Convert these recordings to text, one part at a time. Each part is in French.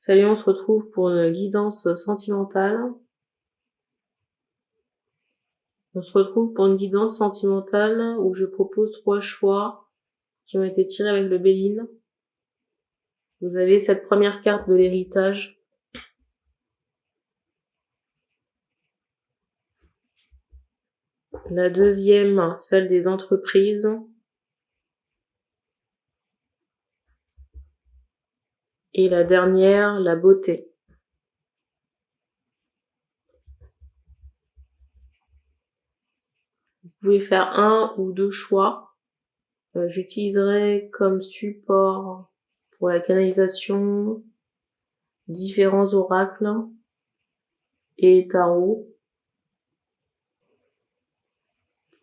Salut, on se retrouve pour une guidance sentimentale. On se retrouve pour une guidance sentimentale où je propose 3 choix qui ont été tirés avec le Béline. Vous avez cette première carte de l'héritage. La deuxième, celle des entreprises. Et la dernière, la beauté. Vous pouvez faire un ou deux choix. J'utiliserai comme support pour la canalisation différents oracles et tarot.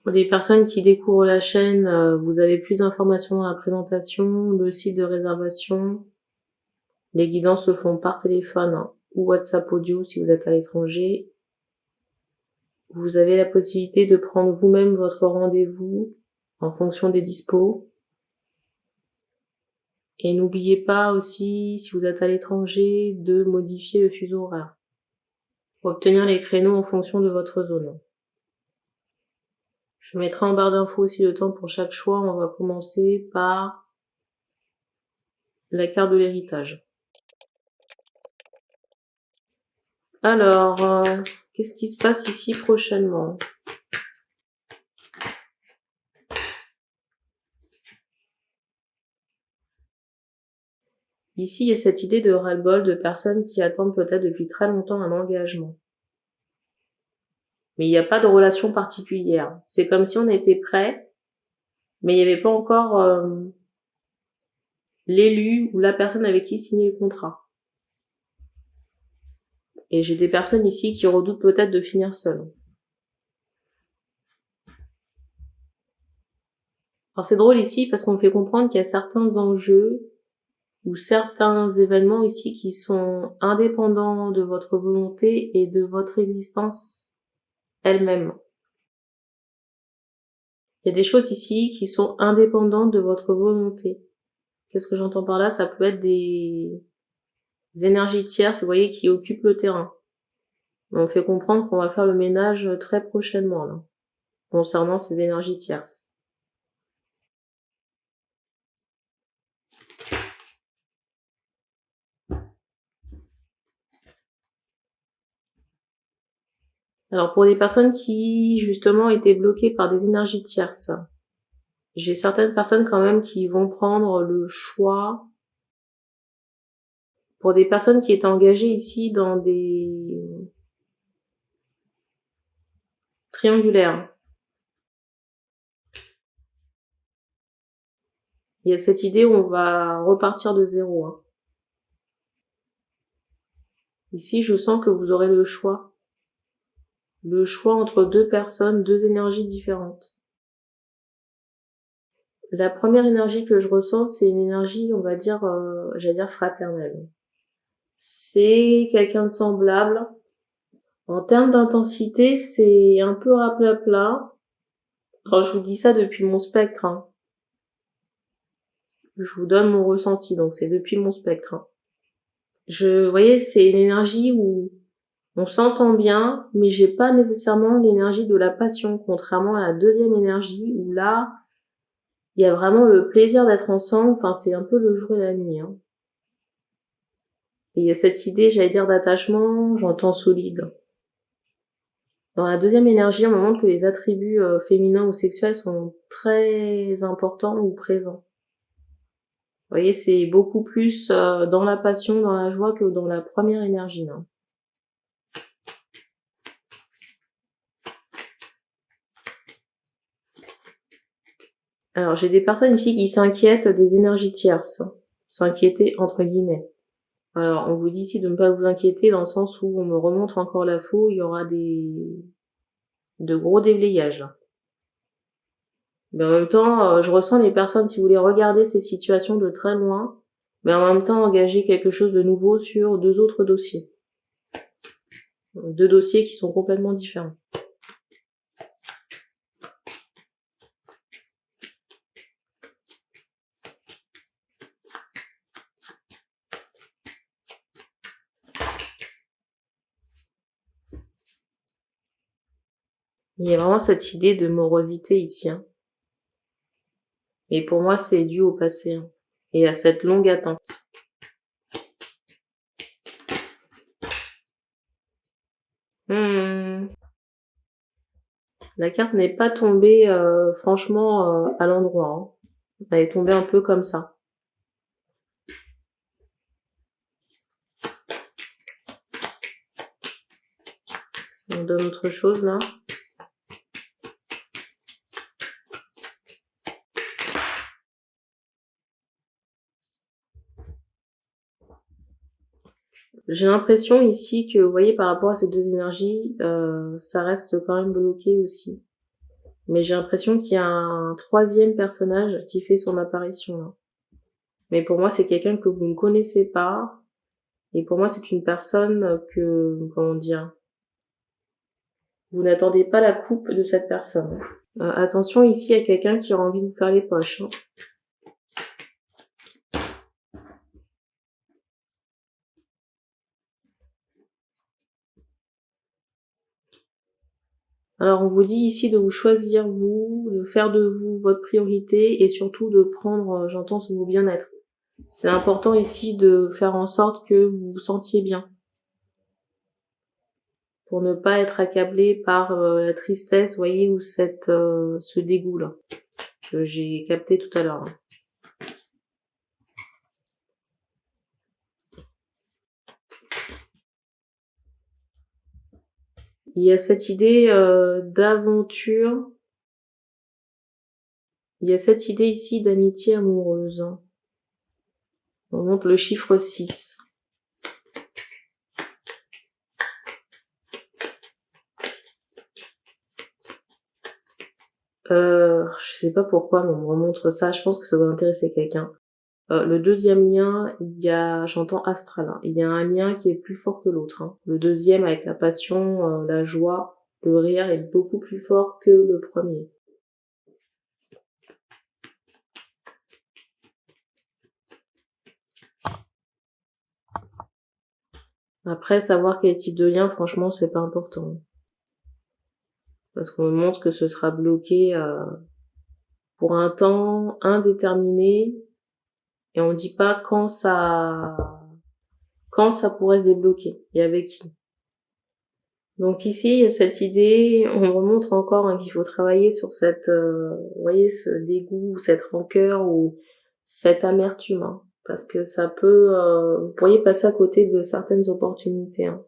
Pour les personnes qui découvrent la chaîne, vous avez plus d'informations dans la présentation, le site de réservation. Les guidances se font par téléphone ou WhatsApp audio si vous êtes à l'étranger. Vous avez la possibilité de prendre vous-même votre rendez-vous en fonction des dispos. Et n'oubliez pas aussi, si vous êtes à l'étranger, de modifier le fuseau horaire pour obtenir les créneaux en fonction de votre zone. Je mettrai en barre d'infos aussi le temps pour chaque choix. On va commencer par la carte de l'héritage. Alors, qu'est-ce qui se passe ici prochainement? Ici, il y a cette idée de ras-le-bol de personnes qui attendent peut-être depuis très longtemps un engagement. Mais il n'y a pas de relation particulière. C'est comme si on était prêt, mais il n'y avait pas encore l'élu ou la personne avec qui signer le contrat. Et j'ai des personnes ici qui redoutent peut-être de finir seules. Alors c'est drôle ici parce qu'on me fait comprendre qu'il y a certains enjeux ou certains événements ici qui sont indépendants de votre volonté et de votre existence elle-même. Il y a des choses ici qui sont indépendantes de votre volonté. Qu'est-ce que j'entends par là? Ça peut être des énergies tierces, vous voyez, qui occupent le terrain. On fait comprendre qu'on va faire le ménage très prochainement, là, concernant ces énergies tierces. Alors, pour des personnes qui, justement, étaient bloquées par des énergies tierces, j'ai certaines personnes quand même qui vont prendre le choix. Pour des personnes qui étaient engagées ici dans des triangulaires, il y a cette idée où on va repartir de zéro. Ici, je sens que vous aurez le choix. Le choix entre deux personnes, deux énergies différentes. La première énergie que je ressens, c'est une énergie, on va dire, j'allais dire fraternelle. C'est quelqu'un de semblable. En termes d'intensité, c'est un peu raplapla. Alors, je vous dis ça depuis mon spectre. Je vous donne mon ressenti, donc c'est depuis mon spectre. Vous voyez, c'est une énergie où on s'entend bien, mais j'ai pas nécessairement l'énergie de la passion, contrairement à la deuxième énergie où là, il y a vraiment le plaisir d'être ensemble. Enfin, c'est un peu le jour et la nuit. Et il y a cette idée, j'allais dire, d'attachement, j'entends solide. Dans la deuxième énergie, on me montre que les attributs féminins ou sexuels sont très importants ou présents. Vous voyez, c'est beaucoup plus dans la passion, dans la joie que dans la première énergie. Alors, j'ai des personnes ici qui s'inquiètent des énergies tierces. S'inquiéter entre guillemets. Alors, on vous dit ici de ne pas vous inquiéter dans le sens où on me remonte encore la faux, il y aura de gros déblayages là. Mais en même temps, je ressens les personnes, si vous voulez regarder ces situations de très loin, mais en même temps engager quelque chose de nouveau sur deux autres dossiers. Deux dossiers qui sont complètement différents. Il y a vraiment cette idée de morosité ici, hein. Mais pour moi, c'est dû au passé, hein, et à cette longue attente. La carte n'est pas tombée franchement à l'endroit, hein. Elle est tombée un peu comme ça. On donne autre chose là. J'ai l'impression ici que, vous voyez, par rapport à ces deux énergies, ça reste quand même bloqué aussi. Mais j'ai l'impression qu'il y a un troisième personnage qui fait son apparition là. Mais pour moi, c'est quelqu'un que vous ne connaissez pas. Et pour moi, c'est une personne que, comment dire, vous n'attendez pas la coupe de cette personne. Attention, ici, il y a quelqu'un qui aura envie de vous faire les poches, hein. Alors, on vous dit ici de vous choisir vous, de faire de vous votre priorité et surtout de prendre, j'entends, sur vos bien-être. C'est important ici de faire en sorte que vous vous sentiez bien. Pour ne pas être accablé par la tristesse, vous voyez, ou ce dégoût là que j'ai capté tout à l'heure. Il y a cette idée d'aventure. Il y a cette idée ici d'amitié amoureuse, hein. On montre le chiffre 6. Je sais pas pourquoi, mais on me remontre ça. Je pense que ça doit intéresser quelqu'un. Le deuxième lien, j'entends astral, hein. Il y a un lien qui est plus fort que l'autre, hein. Le deuxième, avec la passion, la joie, le rire, est beaucoup plus fort que le premier. Après, savoir quel type de lien, franchement, c'est pas important. Parce qu'on me montre que ce sera bloqué pour un temps indéterminé, et on dit pas quand ça pourrait se débloquer et avec qui. Donc ici, il y a cette idée, on me remontre encore, hein, qu'il faut travailler sur cette, vous voyez, ce dégoût, cette rancœur ou cette amertume, hein, parce que ça peut, vous pourriez passer à côté de certaines opportunités, hein.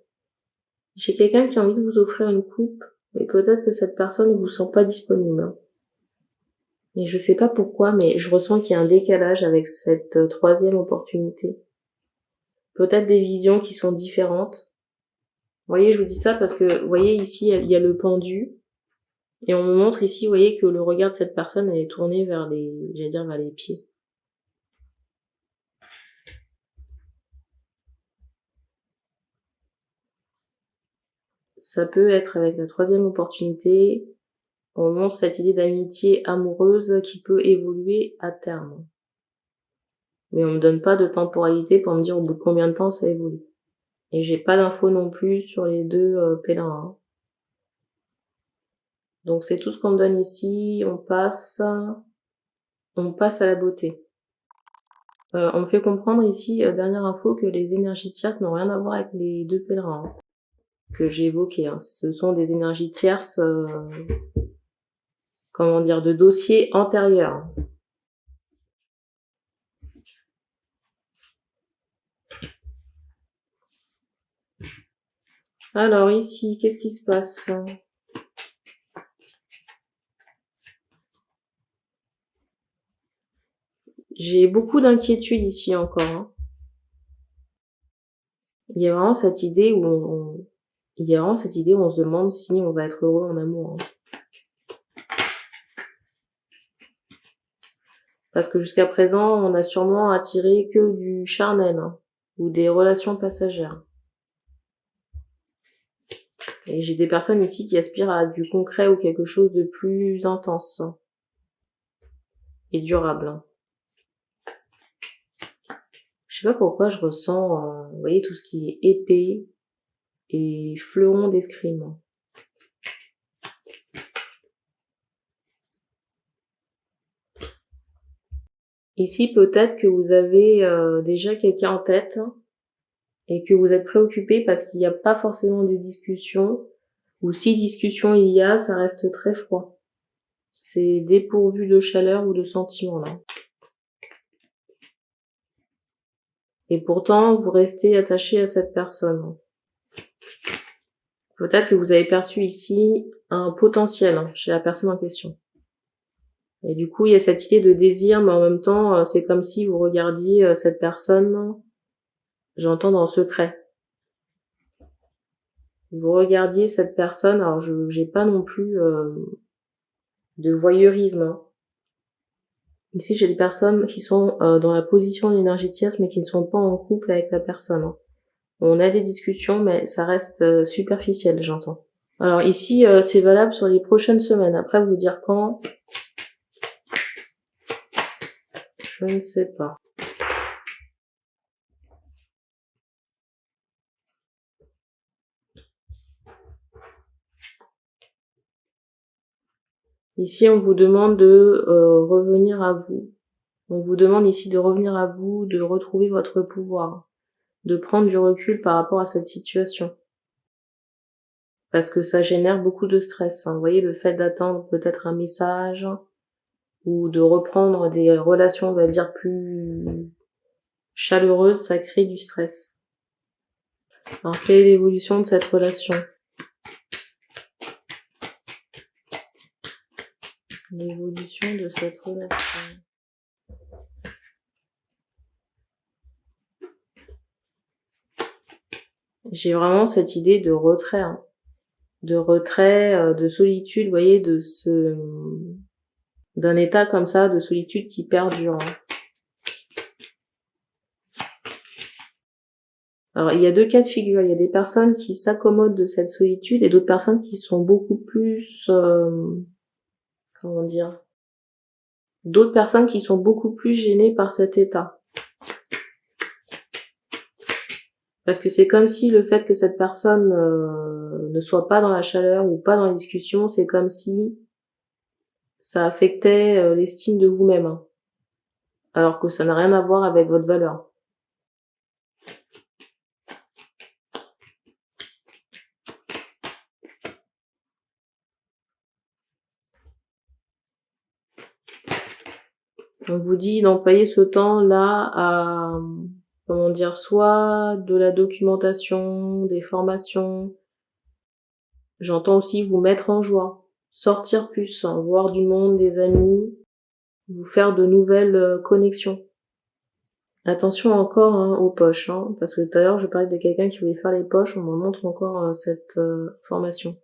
J'ai quelqu'un qui a envie de vous offrir une coupe, mais peut-être que cette personne ne vous sent pas disponible, hein. Et je sais pas pourquoi, mais je ressens qu'il y a un décalage avec cette troisième opportunité. Peut-être des visions qui sont différentes. Vous voyez, je vous dis ça parce que, vous voyez, ici, il y a le pendu. Et on me montre ici, vous voyez, que le regard de cette personne, elle est tourné vers vers les pieds. Ça peut être avec la troisième opportunité. On montre cette idée d'amitié amoureuse qui peut évoluer à terme. Mais on me donne pas de temporalité pour me dire au bout de combien de temps ça évolue. Et j'ai pas d'infos non plus sur les deux pèlerins, hein. Donc c'est tout ce qu'on me donne ici. On passe à la beauté. On me fait comprendre ici, dernière info, que les énergies tierces n'ont rien à voir avec les deux pèlerins, hein, que j'ai évoqués, hein. Ce sont des énergies tierces, comment dire, de dossiers antérieurs. Alors ici, qu'est-ce qui se passe? J'ai beaucoup d'inquiétude ici encore, hein. Il y a vraiment cette idée où on se demande si on va être heureux en amour, hein. Parce que jusqu'à présent, on a sûrement attiré que du charnel, hein, ou des relations passagères. Et j'ai des personnes ici qui aspirent à du concret ou quelque chose de plus intense, hein, et durable, hein. Je sais pas pourquoi je ressens, vous voyez, tout ce qui est épée et fleuron d'escrime. Ici, peut-être que vous avez déjà quelqu'un en tête et que vous êtes préoccupé parce qu'il n'y a pas forcément de discussion, ou si discussion il y a, ça reste très froid. C'est dépourvu de chaleur ou de sentiments là. Et pourtant, vous restez attaché à cette personne. Peut-être que vous avez perçu ici un potentiel chez la personne en question. Et du coup, il y a cette idée de désir, mais en même temps, c'est comme si vous regardiez cette personne, j'entends dans le secret. Vous regardiez cette personne, alors j'ai pas non plus de voyeurisme. Hein. Ici, j'ai des personnes qui sont dans la position d'énergie tierce, mais qui ne sont pas en couple avec la personne. Hein. On a des discussions, mais ça reste superficiel, j'entends. Alors ici, c'est valable sur les prochaines semaines. Après, vous dire quand, je ne sais pas. Ici, on vous demande de revenir à vous. On vous demande ici de revenir à vous, de retrouver votre pouvoir, de prendre du recul par rapport à cette situation. Parce que ça génère beaucoup de stress. Hein. Vous voyez, le fait d'attendre peut-être un message ou de reprendre des relations, on va dire, plus chaleureuses, ça crée du stress. Alors, quelle est l'évolution de cette relation ? L'évolution de cette relation. J'ai vraiment cette idée de retrait, hein. De retrait, de solitude, vous voyez, d'un état comme ça, de solitude qui perdure. Hein. Alors, il y a deux cas de figure. Il y a des personnes qui s'accommodent de cette solitude et d'autres personnes qui sont beaucoup plus, comment dire, d'autres personnes qui sont beaucoup plus gênées par cet état. Parce que c'est comme si le fait que cette personne ne soit pas dans la chaleur ou pas dans les discussions, c'est comme si ça affectait l'estime de vous-même. Hein. Alors que ça n'a rien à voir avec votre valeur. On vous dit d'employer ce temps-là à, comment dire, soit de la documentation, des formations. J'entends aussi vous mettre en joie, sortir plus, hein, voir du monde, des amis, vous faire de nouvelles connexions. Attention encore hein, aux poches, hein, parce que tout à l'heure je parlais de quelqu'un qui voulait faire les poches, on me montre encore cette formation.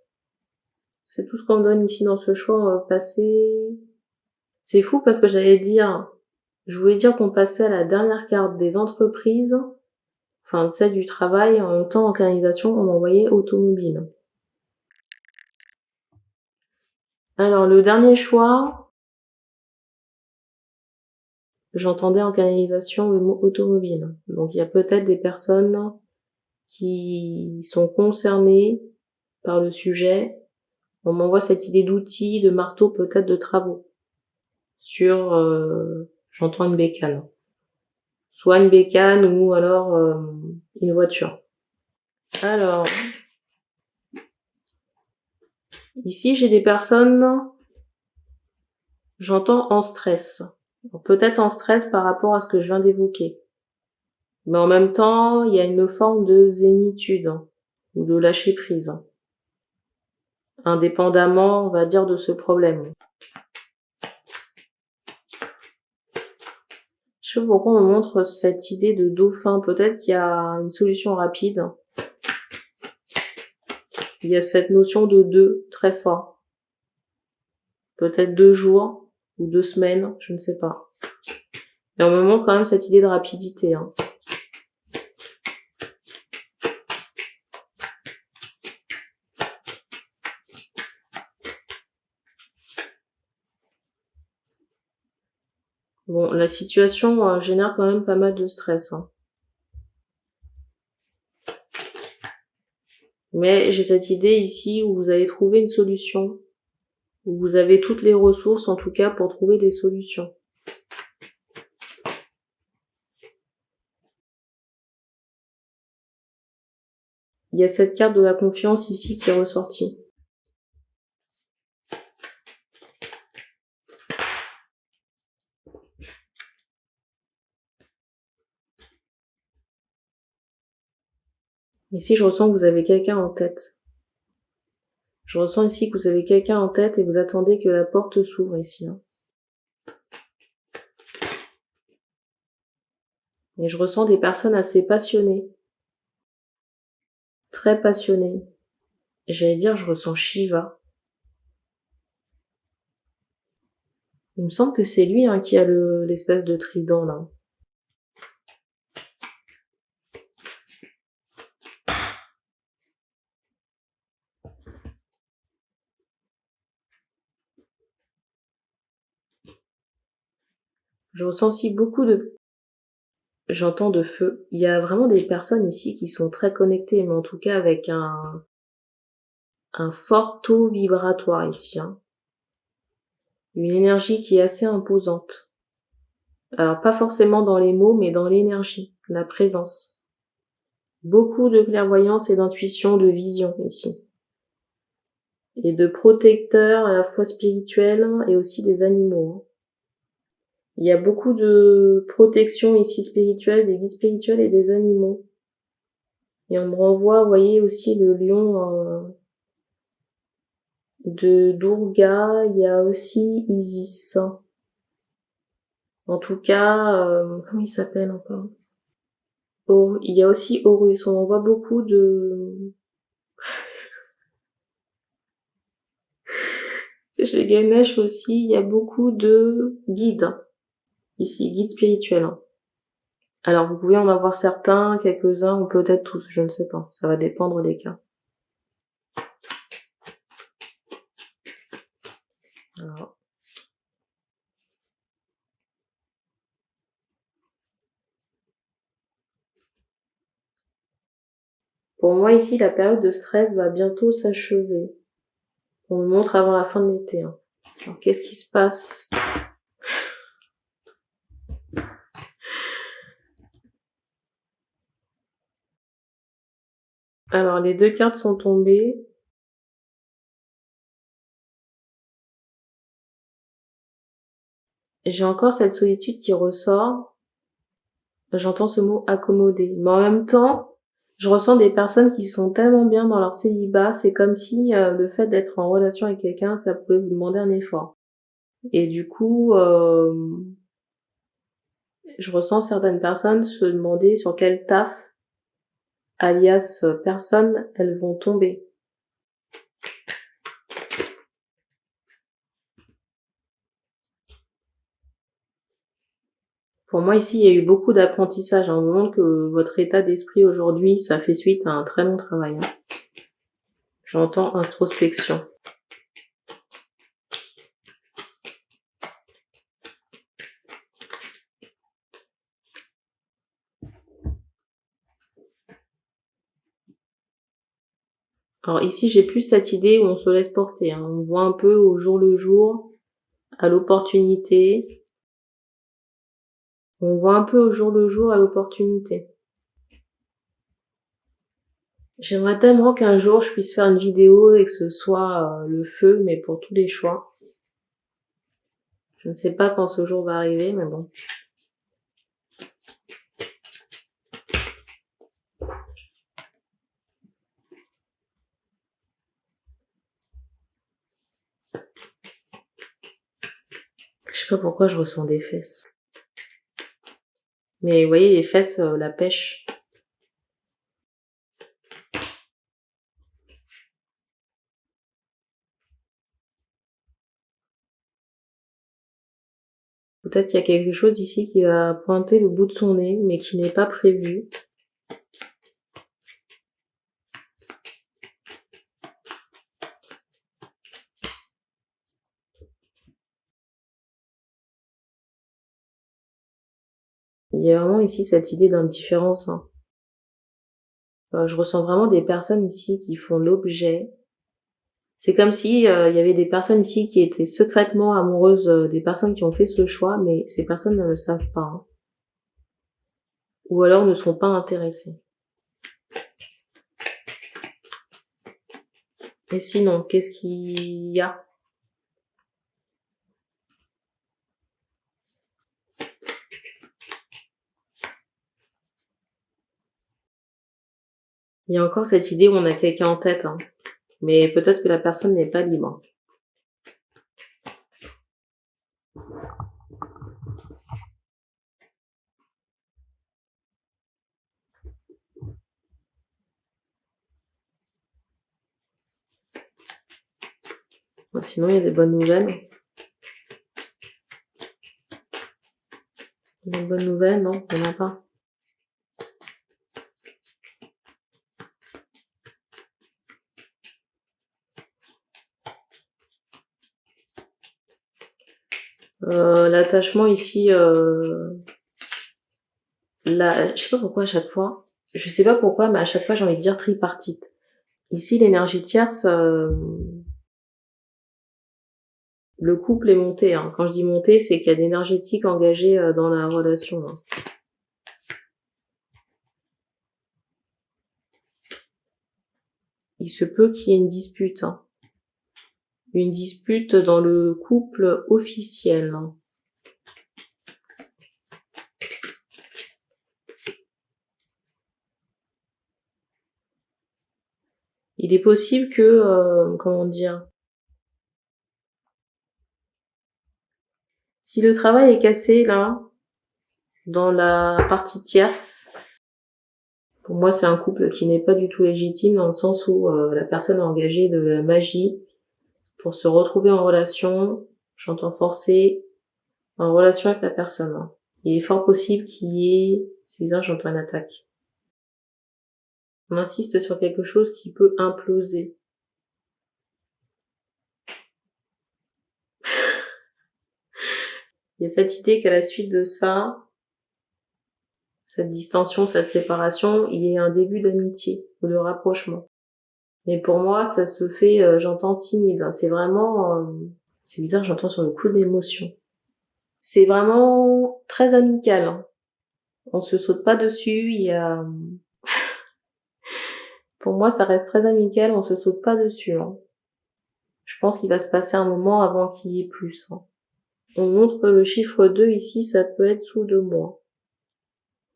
C'est tout ce qu'on me donne ici dans ce choix passé. C'est fou parce que je voulais dire qu'on passait à la dernière carte des entreprises, enfin celle du travail, en même temps en canalisation on m'envoyait automobile. Alors le dernier choix, j'entendais en canalisation le mot automobile. Donc il y a peut-être des personnes qui sont concernées par le sujet. On m'envoie cette idée d'outils, de marteau, peut-être de travaux. Sur, j'entends une bécane. Soit une bécane ou alors une voiture. Alors, ici j'ai des personnes, j'entends en stress. Peut-être en stress par rapport à ce que je viens d'évoquer. Mais en même temps, il y a une forme de zénitude hein, ou de lâcher prise. Hein, indépendamment, on va dire, de ce problème. Je sais pas pourquoi on me montre cette idée de dauphin. Peut-être qu'il y a une solution rapide. Il y a cette notion de 2 très fort. Peut-être 2 jours ou 2 semaines, je ne sais pas. Mais on me montre quand même cette idée de rapidité. Hein. Bon, la situation génère quand même pas mal de stress. Hein. Mais j'ai cette idée ici où vous avez trouvé une solution, où vous avez toutes les ressources en tout cas pour trouver des solutions. Il y a cette carte de la confiance ici qui est ressortie. Ici, je ressens que vous avez quelqu'un en tête. Je ressens ici que vous avez quelqu'un en tête et vous attendez que la porte s'ouvre ici. Et je ressens des personnes assez passionnées. Très passionnées. J'allais dire, je ressens Shiva. Il me semble que c'est lui qui a l'espèce de trident là. Je ressens aussi beaucoup j'entends de feu. Il y a vraiment des personnes ici qui sont très connectées, mais en tout cas avec un fort taux vibratoire ici. Une énergie qui est assez imposante. Alors pas forcément dans les mots, mais dans l'énergie, la présence. Beaucoup de clairvoyance et d'intuition, de vision ici. Et de protecteurs à la fois spirituels et aussi des animaux. Il y a beaucoup de protection ici spirituelle, des guides spirituels et des animaux. Et on me renvoie, vous voyez aussi le lion de Durga, il y a aussi Isis. En tout cas, comment il s'appelle encore? Il y a aussi Horus, on en voit beaucoup de... Chez Ganesh aussi, il y a beaucoup de guides. Ici, guides spirituels. Alors vous pouvez en avoir certains, quelques-uns, ou peut-être tous, je ne sais pas. Ça va dépendre des cas. Alors. Pour moi ici, la période de stress va bientôt s'achever. On me montre avant la fin de l'été. Alors qu'est-ce qui se passe? Alors les deux cartes sont tombées. J'ai encore cette solitude qui ressort. J'entends ce mot accommoder. Mais en même temps, je ressens des personnes qui sont tellement bien dans leur célibat. C'est comme si le fait d'être en relation avec quelqu'un, ça pouvait vous demander un effort. Et du coup, je ressens certaines personnes se demander sur quel taf, alias personne, elles vont tomber. Pour moi, ici, il y a eu beaucoup d'apprentissage. On me montre que votre état d'esprit aujourd'hui, ça fait suite à un très long travail. J'entends introspection. Alors ici, j'ai plus cette idée où on se laisse porter. On voit un peu au jour le jour, à l'opportunité. On voit un peu au jour le jour, à l'opportunité. J'aimerais tellement qu'un jour je puisse faire une vidéo et que ce soit le feu, mais pour tous les choix. Je ne sais pas quand ce jour va arriver, mais bon. Je sais pas pourquoi je ressens des fesses. Mais vous voyez, les fesses, la pêche. Peut-être qu'il y a quelque chose ici qui va pointer le bout de son nez, mais qui n'est pas prévu. Il y a vraiment ici cette idée d'indifférence. Je ressens vraiment des personnes ici qui font l'objet. C'est comme si il y avait des personnes ici qui étaient secrètement amoureuses des personnes qui ont fait ce choix, mais ces personnes ne le savent pas. Ou alors ne sont pas intéressées. Et sinon, qu'est-ce qu'il y a? Il y a encore cette idée où on a quelqu'un en tête, hein. Mais peut-être que la personne n'est pas libre. Sinon, il y a des bonnes nouvelles. Des bonnes nouvelles, non, il n'y en a pas. L'attachement ici, je sais pas pourquoi à chaque fois, je sais pas pourquoi, mais à chaque fois j'ai envie de dire tripartite. Ici, l'énergie tierce, le couple est monté, hein. Quand je dis monté, c'est qu'il y a de l'énergétique engagée dans la relation, hein. Il se peut qu'il y ait une dispute, hein. Une dispute dans le couple officiel, hein. Il est possible que, comment dire, si le travail est cassé là, dans la partie tierce, pour moi c'est un couple qui n'est pas du tout légitime dans le sens où la personne a engagé de la magie pour se retrouver en relation, j'entends forcé, en relation avec la personne, hein. Il est fort possible qu'il y ait, c'est bizarre, j'entends une attaque. On insiste sur quelque chose qui peut imploser. Il y a cette idée qu'à la suite de ça, cette distension, cette séparation, il y ait un début d'amitié ou de rapprochement. Mais pour moi, ça se fait, j'entends timide, hein. C'est vraiment, c'est bizarre, j'entends sur le coup de l'émotion. C'est vraiment très amical, hein. On se saute pas dessus, il y a, pour moi, ça reste très amical, on se saute pas dessus, hein. Je pense qu'il va se passer un moment avant qu'il y ait plus, hein. On montre le chiffre 2 ici, ça peut être sous 2 mois.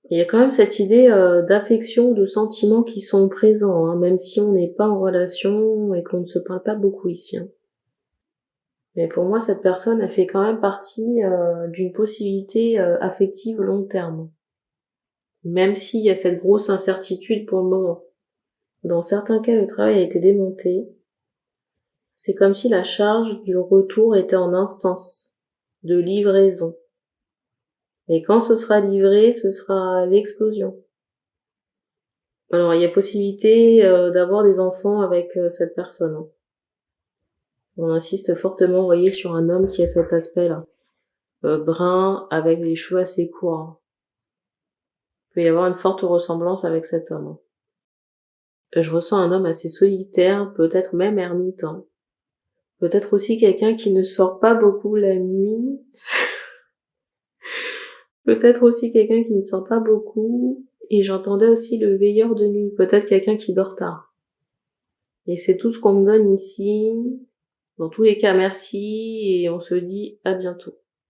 Il y a quand même cette idée d'affection, de sentiments qui sont présents, hein, même si on n'est pas en relation et qu'on ne se parle pas beaucoup ici, hein. Mais pour moi, cette personne, elle fait quand même partie d'une possibilité affective long terme. Même s'il y a cette grosse incertitude pour le moment. Dans certains cas, le travail a été démonté. C'est comme si la charge du retour était en instance de livraison. Et quand ce sera livré, ce sera l'explosion. Alors, il y a possibilité d'avoir des enfants avec cette personne, hein. On insiste fortement, vous voyez, sur un homme qui a cet aspect-là. Brun, avec les cheveux assez courts, hein. Il peut y avoir une forte ressemblance avec cet homme, hein. Je ressens un homme assez solitaire, peut-être même ermite, hein. Peut-être aussi quelqu'un qui ne sort pas beaucoup la nuit. Peut-être aussi quelqu'un qui ne sort pas beaucoup. Et j'entendais aussi le veilleur de nuit. Peut-être quelqu'un qui dort tard. Et c'est tout ce qu'on me donne ici. Dans tous les cas, merci. Et on se dit à bientôt.